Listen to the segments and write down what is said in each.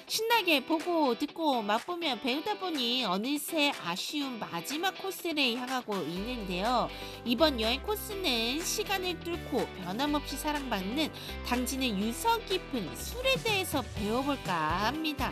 신나게 보고 듣고 맛보며 배우다 보니 어느새 아쉬운 마지막 코스를 향하고 있는데요. 이번 여행 코스는 시간을 뚫고 변함없이 사랑받는 당진의 유서 깊은 술에 대해서 배워볼까 합니다.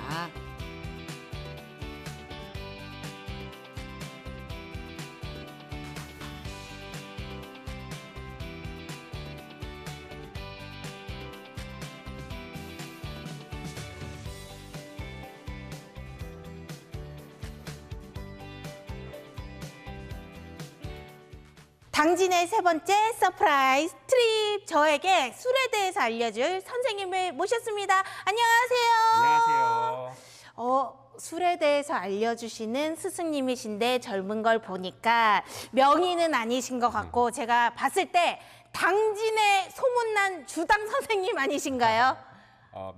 당진의 세 번째 서프라이즈 트립, 저에게 술에 대해서 알려줄 선생님을 모셨습니다. 안녕하세요. 안녕하세요. 술에 대해서 알려주시는 스승님이신데 젊은 걸 보니까 명의는 아니신 것 같고 제가 봤을 때 당진의 소문난 주당 선생님 아니신가요?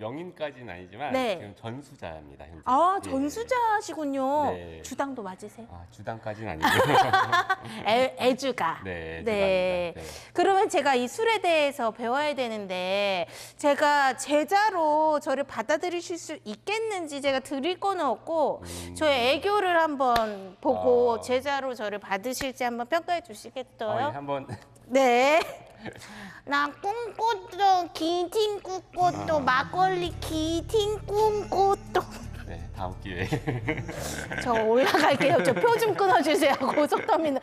명인까지는 아니지만 네. 지금 전수자입니다. 현재. 아, 예. 전수자시군요. 네. 주당도 맞으세요? 주당까지는 아니고요. 애주가. 네, 네. 주당입니다. 네. 그러면 제가 이 술에 대해서 배워야 되는데 제가 제자로 저를 받아들이실 수 있겠는지 제가 드릴 거는 없고 저의 애교를 한번 보고 제자로 저를 받으실지 한번 평가해 주시겠어요? 예, 한번 네. 나 꿈꽃도 기팅 꿈꽃도 막걸리 기팅 꿈꽃도. 네, 다음 기회에. 저 올라갈게요. 저 표 좀 끊어주세요. 고속터미널.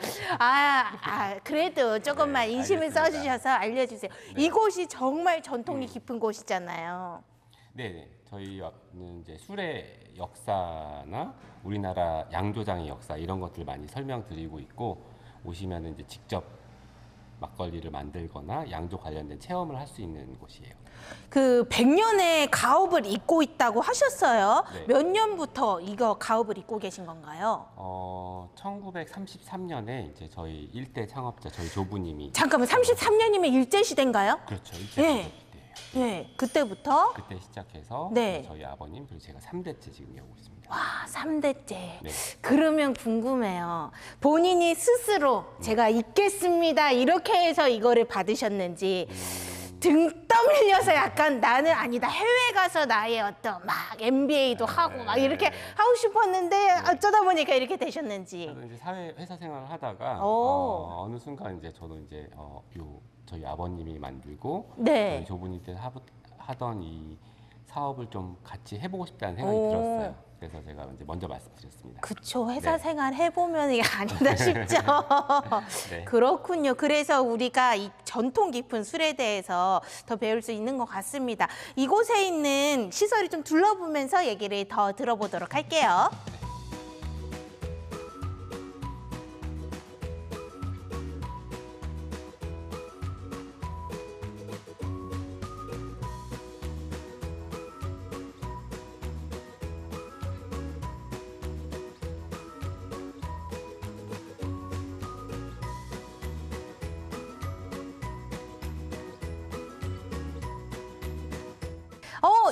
그래도 조금만 네, 인심을 알겠습니다. 써주셔서 알려주세요. 네. 이곳이 정말 전통이 깊은 곳이잖아요. 네, 저희는 이제 술의 역사나 우리나라 양조장의 역사 이런 것들 많이 설명드리고 있고 오시면 이제 직접 막걸리를 만들거나 양조 관련된 체험을 할 수 있는 곳이에요. 그 100년의 가업을 잇고 있다고 하셨어요. 네. 몇 년부터 이거 가업을 잇고 계신 건가요? 1933년에 이제 저희 일대 창업자 저희 조부님이 잠깐만, 33년이면 일제시대인가요? 그렇죠. 일제 네. 강점기 때예요. 네, 그때부터 그때 시작해서 네. 저희 아버님 그리고 제가 3대째 지금 이어오고 있습니다. 와, 3대째. 네. 그러면 궁금해요. 본인이 스스로 제가 있겠습니다 이렇게 해서 이거를 받으셨는지 등 떠밀려서 약간 나는 아니다, 해외 가서 나의 어떤 막 MBA도 하고 막 이렇게 하고 싶었는데 어쩌다 보니까 이렇게 되셨는지. 저도 이제 사회 회사 생활을 하다가 오. 어느 순간 이제 저도 이제 저희 아버님이 만들고 네. 저희 조부님 때 하던 이 사업을 좀 같이 해보고 싶다는 생각이 오. 들었어요. 그래서 제가 이제 먼저 말씀드렸습니다. 그쵸, 회사 네. 생활 해보면 이게 아니다 싶죠. 네. 그렇군요. 그래서 우리가 이 전통 깊은 술에 대해서 더 배울 수 있는 것 같습니다. 이곳에 있는 시설을 좀 둘러보면서 얘기를 더 들어보도록 할게요.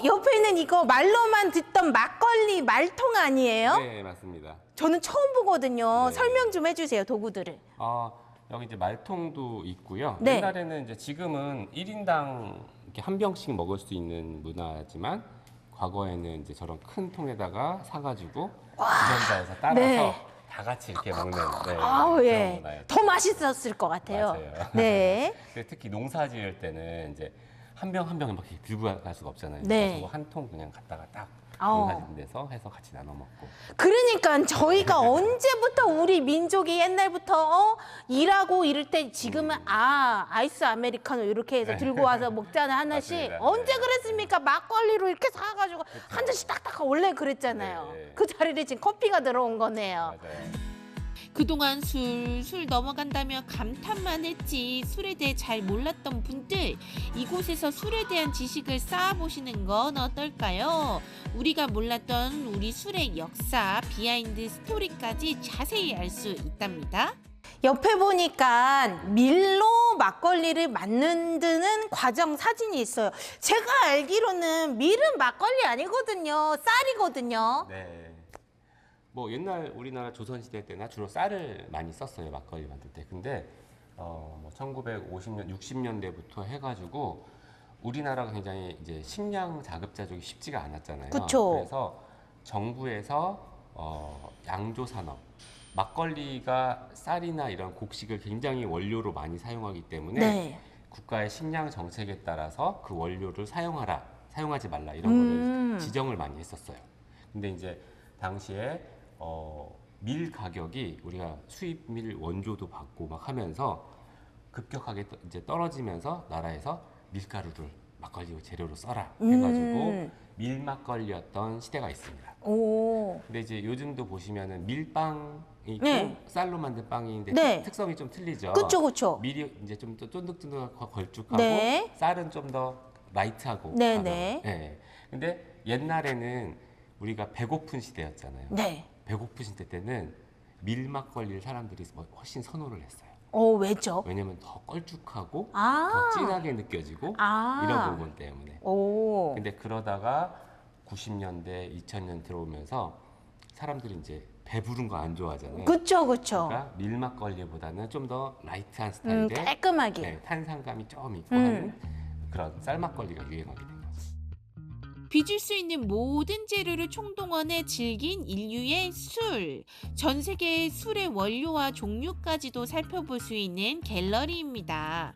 옆에는 이거 말로만 듣던 막걸리 말통 아니에요? 네, 맞습니다. 저는 처음 보거든요. 네. 설명 좀 해주세요, 도구들을. 여기 이제 말통도 있고요. 네. 옛날에는 이제 지금은 1인당 이렇게 한 병씩 먹을 수 있는 문화지만 과거에는 이제 저런 큰 통에다가 사가지고 주전자에서 따라서 네. 다 같이 이렇게 먹는 네, 아우, 그런 예. 문화였죠. 더 맛있었을 것 같아요. 맞아요. 네. 근데 특히 농사 지을 때는 이제 한 병 한 병을 막 이렇게 들고 갈 수가 없잖아요. 네. 그래서 한 통 그냥 갖다가 딱 아우. 농사 짓는 데서 해서 같이 나눠 먹고. 그러니까 저희가 언제부터 우리 민족이 옛날부터 일하고 이럴 때 지금은 아이스 아메리카노 이렇게 해서 들고 와서 먹잖아요, 하나씩. 맞습니다. 언제 네. 그랬습니까? 막걸리로 이렇게 사가지고 한 잔씩 딱딱 원래 그랬잖아요. 네. 그 자리에 지금 커피가 들어온 거네요. 맞아요. 그동안 술술 넘어간다며 감탄만 했지 술에 대해 잘 몰랐던 분들, 이곳에서 술에 대한 지식을 쌓아보시는 건 어떨까요? 우리가 몰랐던 우리 술의 역사, 비하인드 스토리까지 자세히 알 수 있답니다. 옆에 보니까 밀로 막걸리를 만드는 과정 사진이 있어요. 제가 알기로는 밀은 막걸리 아니거든요. 쌀이거든요. 네. 뭐 옛날 우리나라 조선시대 때나 주로 쌀을 많이 썼어요. 막걸리 만들 때. 근데 뭐 1950년, 60년대부터 해가지고 우리나라가 굉장히 이제 식량 자급자족이 쉽지가 않았잖아요. 그쵸. 그래서 정부에서 양조 산업, 막걸리가 쌀이나 이런 곡식을 굉장히 원료로 많이 사용하기 때문에 네. 국가의 식량 정책에 따라서 그 원료를 사용하지 말라 이런 거를 지정을 많이 했었어요. 근데 이제 당시에 밀 가격이 우리가 수입 밀 원조도 받고 막 하면서 급격하게 이제 떨어지면서 나라에서 밀가루를 막걸리 재료로 써라 해가지고 밀 막걸리였던 시대가 있습니다. 오. 근데 이제 요즘도 보시면은 밀빵이 네. 쌀로 만든 빵인데 네. 특성이 좀 틀리죠. 그쵸, 그쵸. 밀이 이제 좀 더 쫀득쫀득하고 걸쭉하고 네. 쌀은 좀 더 라이트하고. 네, 가벼워요. 네. 네. 근데 옛날에는 우리가 배고픈 시대였잖아요. 네. 배고픈 시대 때는 밀 막걸리를 사람들이 훨씬 선호를 했어요. 왜죠? 왜냐면 더 걸쭉하고 아. 더 진하게 느껴지고 아. 이런 부분 때문에. 오. 근데 그러다가 90년대, 2000년 들어오면서 사람들이 이제 배부른 거 안 좋아하잖아요. 그쵸, 그쵸. 그러니까 밀막걸리보다는 좀 더 라이트한 스타일의 깔끔하게. 네, 탄산감이 좀 있고 하는 그런 쌀막걸리가 유행하게 된 거죠. 빚을 수 있는 모든 재료를 총동원해 즐긴 인류의 술. 전 세계의 술의 원료와 종류까지도 살펴볼 수 있는 갤러리입니다.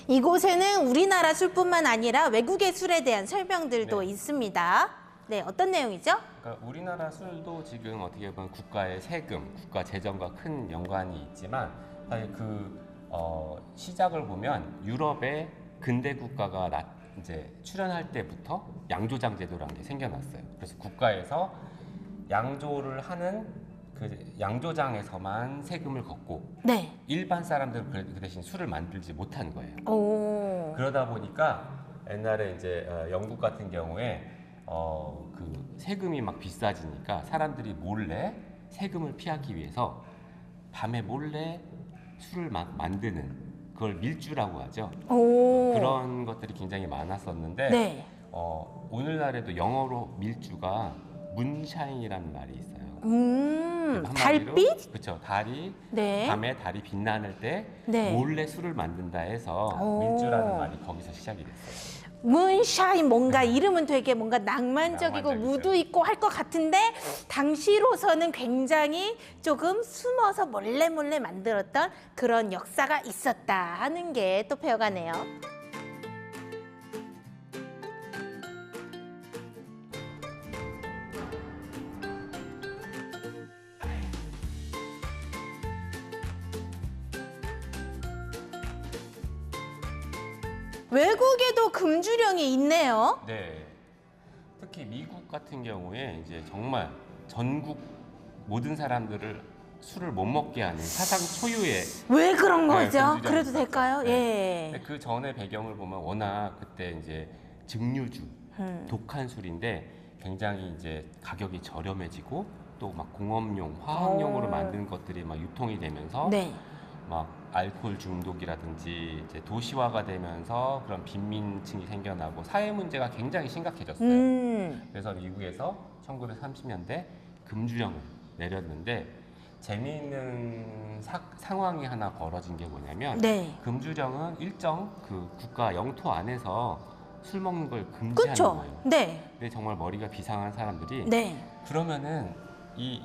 이곳에는 우리나라 술뿐만 아니라 외국의 술에 대한 설명들도 네. 있습니다. 네, 어떤 내용이죠? 그러니까 우리나라 술도 지금 어떻게 보면 국가의 세금, 국가 재정과 큰 연관이 있지만 사실 시작을 보면 유럽의 근대 국가가 이제 출현할 때부터 양조장 제도라는 게 생겨났어요. 그래서 국가에서 양조를 하는 그 양조장에서만 세금을 걷고 네. 일반 사람들은 그 대신 술을 만들지 못한 거예요. 오. 그러다 보니까 옛날에 이제 영국 같은 경우에 그 세금이 막 비싸지니까 사람들이 몰래 세금을 피하기 위해서 밤에 몰래 술을 막 만드는 그걸 밀주라고 하죠. 오. 그런 것들이 굉장히 많았었는데 네. 오늘날에도 영어로 밀주가 문샤인이라는 말이 있어요. 한마디로, 달빛? 그렇죠. 달이 네. 밤에 달이 빛나는 때 네. 몰래 술을 만든다 해서 오. 밀주라는 말이 거기서 시작이 됐어요. 문샤인 뭔가 이름은 되게 뭔가 낭만적이고 낭만적이죠. 무드 있고 할 것 같은데 당시로서는 굉장히 조금 숨어서 몰래 만들었던 그런 역사가 있었다 하는 게 또 배워가네요. 외국에도 금주령이 있네요. 네. 특히 미국 같은 경우에 이제 정말 전국 모든 사람들을 술을 못 먹게 하는 사상 초유의 왜 그런 네, 거죠? 금주령이 그래도 있었죠. 될까요? 네. 예. 근데 그 전의 배경을 보면 워낙 그때 이제 증류주, 독한 술인데 굉장히 이제 가격이 저렴해지고 또 막 공업용, 화학용으로 만든 것들이 막 유통이 되면서 네. 막 알코올 중독이라든지 이제 도시화가 되면서 그런 빈민층이 생겨나고 사회 문제가 굉장히 심각해졌어요. 그래서 미국에서 1930년대 금주령을 내렸는데 재미있는 상황이 하나 벌어진 게 뭐냐면 네. 금주령은 일정 그 국가 영토 안에서 술 먹는 걸 금지하는 그렇죠. 거예요. 네. 근데 정말 머리가 비상한 사람들이 네. 그러면은 이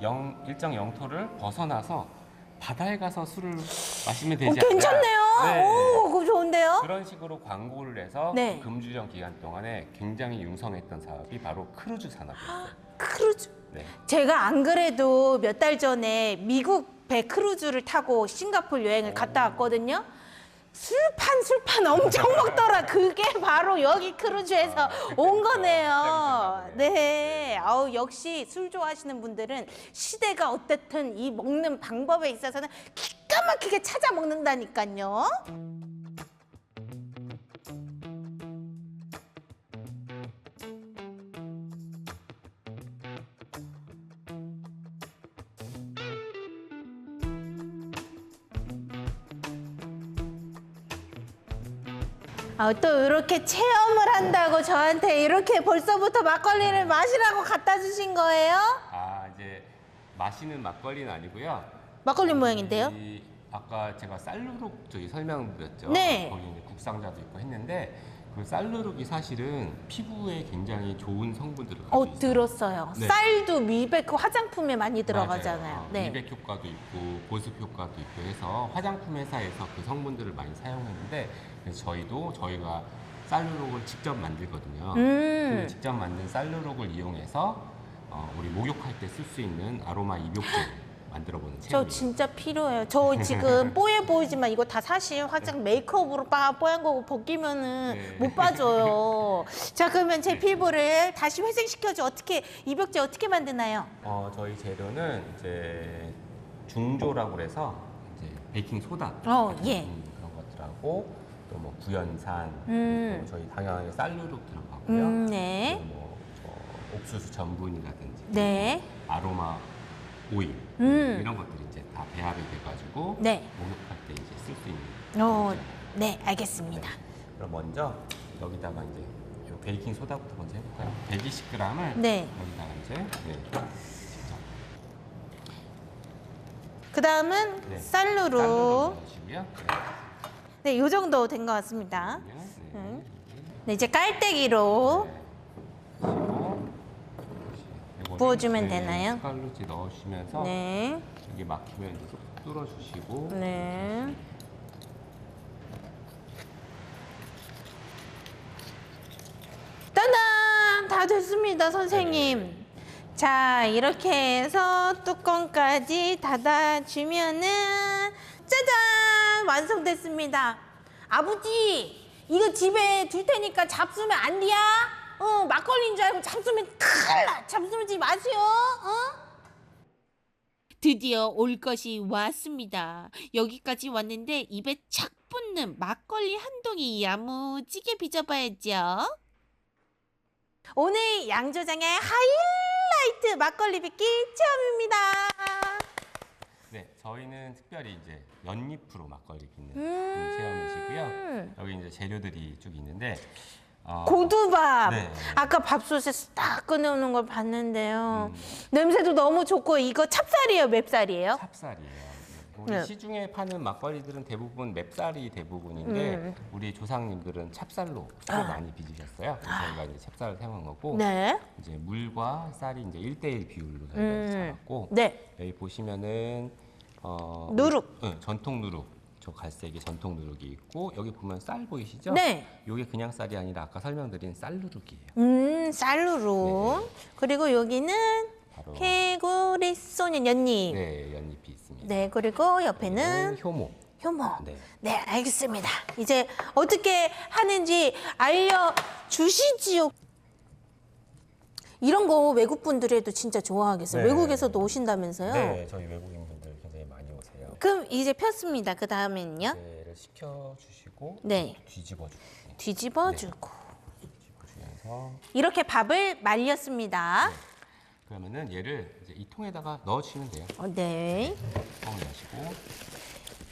일정 영토를 벗어나서 바다에 가서 술을 마시면 되지 않나? 괜찮네요. 네. 오, 그거 좋은데요? 그런 식으로 광고를 해서 네. 그 금주령 기간 동안에 굉장히 융성했던 사업이 바로 크루즈 산업이었어요. 크루즈. 네. 제가 안 그래도 몇 달 전에 미국 배 크루즈를 타고 싱가포르 여행을 갔다 왔거든요. 술판 엄청 먹더라. 그게 바로 여기 크루즈에서 온 거네요. 네. 아우, 역시 술 좋아하시는 분들은 시대가 어떻든 이 먹는 방법에 있어서는 기가 막히게 찾아 먹는다니까요. 또 이렇게 체험을 한다고 저한테 이렇게 벌써부터 막걸리를 마시라고 갖다 주신 거예요? 아 이제 마시는 막걸리는 아니고요. 막걸리 모양인데요? 이 아까 제가 쌀누룩 저기 설명드렸죠. 네. 거기 이제 국상자도 있고 했는데 그 쌀누룩이 사실은 피부에 굉장히 좋은 성분들을 가지고 있어요. 들었어요. 네. 쌀도 미백 그 화장품에 많이 들어가잖아요. 맞아요. 네. 미백 효과도 있고 보습 효과도 있고 해서 화장품 회사에서 그 성분들을 많이 사용했는데 그래서 저희가 쌀누룩을 직접 만들거든요. 그 직접 만든 쌀누룩을 이용해서 우리 목욕할 때 쓸 수 있는 아로마 입욕제 만들어보는 저 체험이에요. 진짜 필요해요. 저 지금 뽀얘 보이지만 이거 다 사실 화장 메이크업으로 뽀얀 거고 벗기면은 네. 못 빠져요. 자, 그러면 제 피부를 다시 회생시켜줘. 어떻게 입욕제 어떻게 만드나요? 저희 재료는 이제 중조라고 그래서 이제 베이킹 소다 예. 그런 것들하고 또 뭐 구연산 음. 또 저희 당연하게 쌀누룩 들어가고요. 네. 그리고 뭐 옥수수 전분이라든지 네. 아로마 오일 이런 것들이 이제 다 배합이 돼가지고 네. 목욕할 때 이제 쓸 수 있는. 네, 알겠습니다. 그럼 먼저 여기다가 이제 요 베이킹 소다부터 먼저 해볼까요? 120g을 네. 여기다가 이제 직접 그 다음은 네. 쌀누룩. 넣으시고요. 네, 요 정도 된 것 같습니다. 네. 네, 이제 깔때기로 부어주면 되나요? 숟갈로지 넣으시면서 네. 여기 막히면 이제 쏙 뚫어주시고 네. 따단! 다 됐습니다, 선생님. 자, 이렇게 해서 뚜껑까지 닫아주면은 짜잔! 완성됐습니다. 아버지, 이거 집에 둘 테니까 잡수면 안 돼야? 막걸리인 줄 알고 잡수면 큰일 나. 잡수지 마세요. 드디어 올 것이 왔습니다. 여기까지 왔는데 입에 착 붙는 막걸리 한 동이 야무지게 빚어봐야죠. 오늘 양조장의 하이라이트 막걸리 빚기 체험입니다. 네, 저희는 특별히 이제 연잎으로 막걸리 빚는 체험이시고요. 여기 이제 재료들이 쭉 있는데 고두밥. 네. 아까 밥솥에서 딱 꺼내오는 걸 봤는데요. 냄새도 너무 좋고 이거 찹쌀이에요, 맵쌀이에요? 찹쌀이에요. 우리 네. 시중에 파는 막걸리들은 대부분 맵쌀이 대부분인데 우리 조상님들은 찹쌀로 술을 많이 빚으셨어요. 그래서 저희가 이제 찹쌀을 사용한 거고 네. 이제 물과 쌀이 이제 1대1 비율로 저희가 이제 잡았고 네. 여기 보시면은 누룩. 전통 누룩. 저 갈색이 전통 누룩이 있고 여기 보면 쌀 보이시죠? 네. 이게 그냥 쌀이 아니라 아까 설명드린 쌀누룩이에요. 쌀누룩. 네. 그리고 여기는 바로 개구리 쏘는 연잎. 네, 연잎이 있습니다. 네, 그리고 옆에는 효모. 효모. 네. 네, 알겠습니다. 이제 어떻게 하는지 알려주시지요. 이런 거 외국 분들에도 진짜 좋아하겠어요. 네. 외국에서도 오신다면서요? 네, 저희 외국인분들 굉장히 많이 오세요. 그럼 이제 폈습니다. 그 다음에는요? 얘를 식혀주시고 네. 뒤집어주고 뒤집어주고. 뒤집어주면서 이렇게 밥을 말렸습니다. 그러면은 얘를 이제 이 통에다가 넣어주시면 돼요. 네. 통을 넣으시고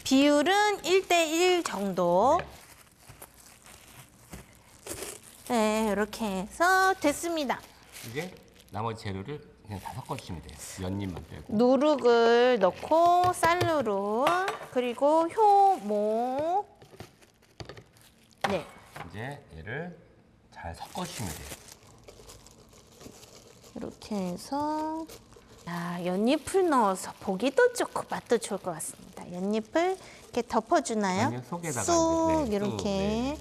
비율은 1대1 정도. 네, 이렇게 해서 됐습니다. 이제 나머지 재료를 그냥 다 섞어주시면 돼요. 연잎만 빼고. 누룩을 넣고 쌀누룩 그리고 효모. 네. 이제 얘를 잘 섞어주시면 돼요. 이렇게 해서 연잎을 넣어서 보기도 좋고 맛도 좋을 것 같습니다. 연잎을 이렇게 덮어주나요? 아니요, 속에다가 쑥 이제, 네, 이렇게. 쑥, 네.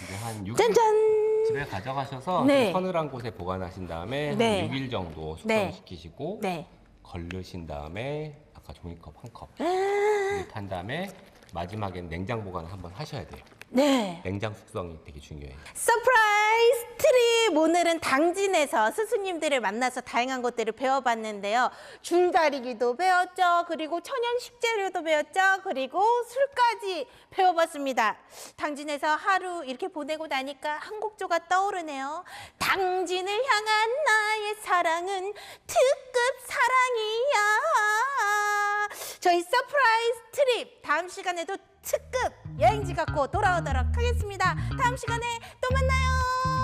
이제 한 6일 짠짠. 집에 가져가셔서 네. 서늘한 곳에 보관하신 다음에 네. 한 6일 정도 네. 숙성시키시고 네. 걸르신 다음에 아까 종이컵 한 컵 아, 탄 다음에 마지막엔 냉장 보관을 한번 하셔야 돼요. 네. 냉장 숙성이 되게 중요해요. 서프라이즈 트립! 오늘은 당진에서 스승님들을 만나서 다양한 것들을 배워봤는데요. 줄다리기도 배웠죠. 그리고 천연 식재료도 배웠죠. 그리고 술까지 배워봤습니다. 당진에서 하루 이렇게 보내고 나니까 한 곡조가 떠오르네요. 당진을 향한 나의 사랑은 특급 사랑이야. 저희 서프라이즈 트립 다음 시간에도 특급 여행지 갖고 돌아오도록 하겠습니다. 다음 시간에 또 만나요.